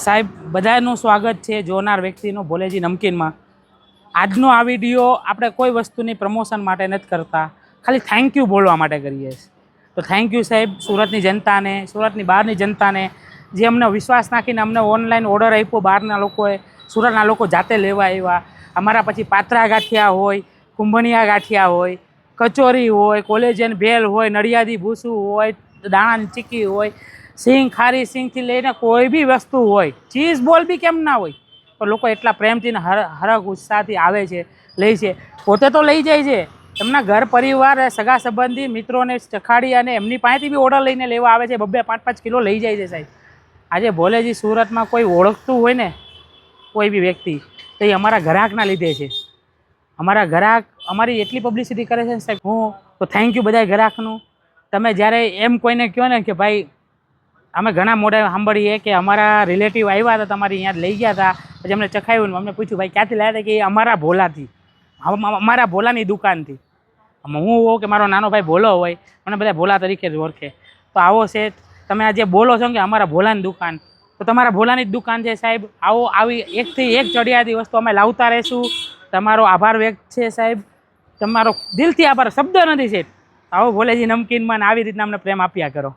સાહેબ બધાનું સ્વાગત છે જોનાર વ્યક્તિનું ભોલેજી નમકીનમાં। આજનો આ વિડીયો આપણે કોઈ વસ્તુની પ્રમોશન માટે નથી કરતા, ખાલી થેન્ક યુ બોલવા માટે કરીએ છીએ। તો થેન્ક યુ સાહેબ સુરતની જનતાને, સુરતની બહારની જનતાને જે અમને વિશ્વાસ નાખીને અમને ઓનલાઈન ઓર્ડર આપ્યો। બહારના લોકોએ, સુરતના લોકો જાતે લેવા આવ્યા। અમારા પછી પાત્રા ગાંઠિયા હોય, કુંભણિયા ગાંઠિયા હોય, કચોરી હોય, કોલેજન ભેલ હોય, નડિયાદી ભૂસું હોય, દાણાની ચીક્કી હોય, સિંગ ખારી સિંગથી લઈને કોઈ બી વસ્તુ હોય, ચીઝ બોલ બી કેમ ના હોય, પણ લોકો એટલા પ્રેમથી ને હરખ ઉત્સાહથી આવે છે, લે છે, પોતે તો લઈ જાય છે, એમના ઘર પરિવાર, સગા સંબંધી મિત્રોને ચખાડી અને એમની પાસેથી બી ઓર્ડર લઈને લેવા આવે છે। 2-5 કિલો લઈ જાય છે સાહેબ। આજે ભોલેજી સુરતમાં કોઈ ઓળખતું હોય ને કોઈ બી વ્યક્તિ, તો એ અમારા ગ્રાહકના લીધે છે। અમારા ગ્રાહક અમારી એટલી પબ્લિસિટી કરે છે ને સાહેબ, હું તો થેન્ક યુ બધા ગ્રાહકનું। તમે જ્યારે એમ કોઈને કહો ને કે ભાઈ અમે ઘણા મોઢે સાંભળીએ કે અમારા રિલેટિવ આવ્યા હતા, તમારી અહીંયા લઈ ગયા હતા, પછી અમને ચખાવ્યું ને અમને પૂછ્યું ભાઈ ક્યાંથી લાવ્યા હતા, કે એ અમારા ભોલાથી, અમારા ભોલાની દુકાનથી। હું હોઉં કે મારો નાનો ભાઈ ભોલો હોય, મને બધા ભોલા તરીકે જ ઓળખે। તો આવો છે, તમે આજે બોલો છો કે અમારા ભોલાની દુકાન, તો તમારા ભોલાની જ દુકાન છે સાહેબ। આવો આવી એકથી એક ચડિયાતી વસ્તુ અમે લાવતા રહીશું। તમારો આભાર વ્યક્ત છે સાહેબ, તમારો દિલથી આભાર, શબ્દ નથી સાહેબ। આવો ભોલેજી નમકીનમાં આવી રીતના અમને પ્રેમ આપ્યા કરો।